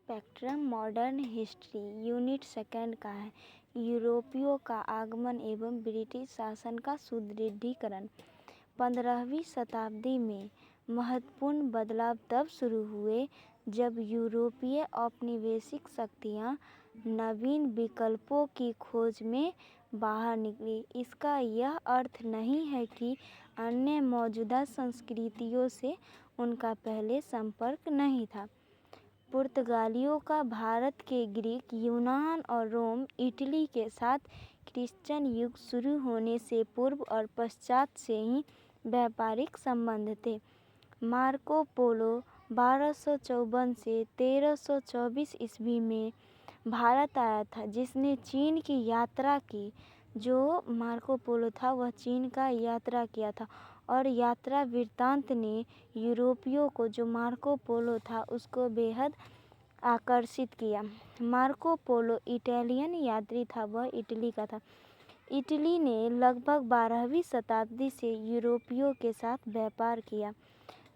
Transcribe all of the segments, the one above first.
Spectrum modern history unit second का है। यूरोपियों का आगमन एवं ब्रिटिश शासन का सुदृढ़ीकरण। 15वीं शताब्दी में महत्वपूर्ण बदलाव तब शुरू हुए जब यूरोपीय औपनिवेशिक शक्तियाँ नवीन विकल्पों की खोज में बाहर निकली। इसका यह अर्थ नहीं है कि अन्य मौजूदा संस्कृतियों से उनका पहले संपर्क नहीं था। पुर्तगालियों का भारत के ग्रीक, यूनान और रोम, इटली के साथ क्रिश्चियन युग शुरू होने से पूर्व और पश्चात से ही व्यापारिक संबंध थे। मार्को पोलो 1254 से 1324 ईस्वी में भारत आया था, जिसने चीन की यात्रा की। जो मार्को पोलो था वह चीन का यात्रा किया था और यात्रा वृत्तांत ने यूरोपियों को, जो मार्को पोलो था, उसको बेहद आकर्षित किया। मार्को पोलो इटालियन यात्री था, वह इटली का था। इटली ने लगभग 12वीं शताब्दी से यूरोपियों के साथ व्यापार किया।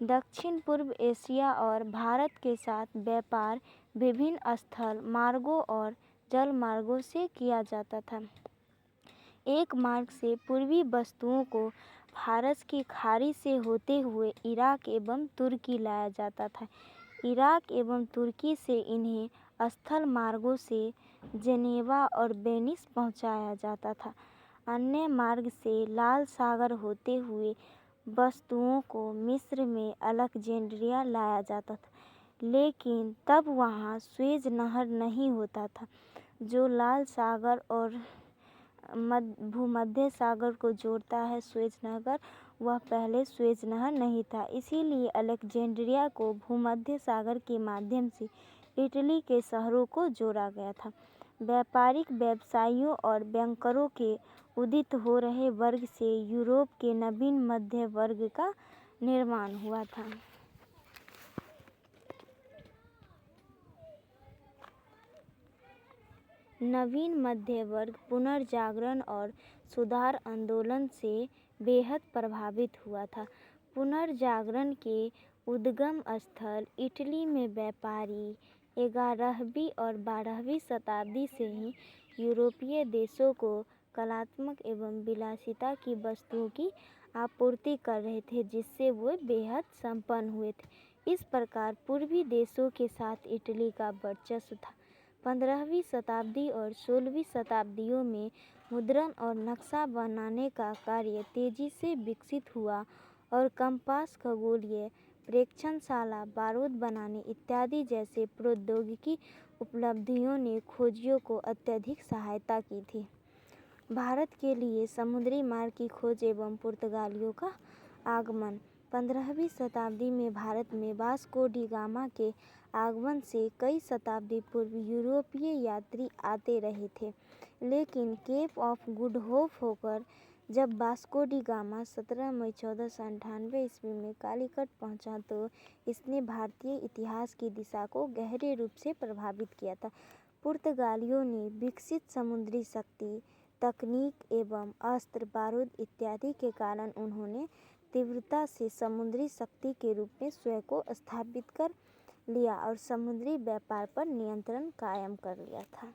दक्षिण पूर्व एशिया और भारत के साथ व्यापार विभिन्न स्थल मार्गों और जल मार्गों से किया जाता था। एक मार्ग से पूर्वी वस्तुओं को फारस की खाड़ी से होते हुए इराक एवं तुर्की लाया जाता था। इराक एवं तुर्की से इन्हें स्थल मार्गों से जेनेवा और वेनिस पहुंचाया जाता था। अन्य मार्ग से लाल सागर होते हुए वस्तुओं को मिस्र में अलेक्जेंड्रिया लाया जाता था, लेकिन तब वहां स्वेज नहर नहीं होता था। जो लाल सागर और भूमध्य सागर को जोड़ता है, स्वेज नहर, वह पहले स्वेज नहर नहीं था। इसीलिए अलेक्जेंड्रिया को भूमध्य सागर के माध्यम से इटली के शहरों को जोड़ा गया था। व्यापारिक व्यवसायियों और बैंकरों के उदित हो रहे वर्ग से यूरोप के नवीन मध्य वर्ग का निर्माण हुआ था। नवीन मध्य वर्ग पुनर्जागरण और सुधार आंदोलन से बेहद प्रभावित हुआ था। पुनर्जागरण के उद्गम स्थल इटली में व्यापारी 11वीं और 12वीं शताब्दी से ही यूरोपीय देशों को कलात्मक एवं विलासिता की वस्तुओं की आपूर्ति कर रहे थे, जिससे वे बेहद संपन्न हुए थे। इस प्रकार पूर्वी देशों के साथ इटली का वर्चस्व था। 15वीं शताब्दी और 16वीं शताब्दियों में मुद्रण और नक्शा बनाने का कार्य तेजी से विकसित हुआ और कंपास, खगोलीय प्रेक्षणशाला, बारूद बनाने इत्यादि जैसे प्रौद्योगिकी उपलब्धियों ने खोजियों को अत्यधिक सहायता की थी। भारत के लिए समुद्री मार्ग की खोज एवं पुर्तगालियों का आगमन। 15वीं शताब्दी में भारत में वास्को डी गामा के आगमन से कई शताब्दी पूर्व यूरोपीय यात्री आते रहे थे, लेकिन केप ऑफ गुड होप होकर जब वास्को डी गामा 17 मई 1498 ईस्वी में कालीकट पहुंचा तो इसने भारतीय इतिहास की दिशा को गहरे रूप से प्रभावित किया था। पुर्तगालियों ने विकसित समुद्री शक्ति, तकनीक एवं अस्त्र, बारूद इत्यादि के कारण उन्होंने तीव्रता से समुद्री शक्ति के रूप में स्वयं को स्थापित कर लिया और समुद्री व्यापार पर नियंत्रण कायम कर लिया था।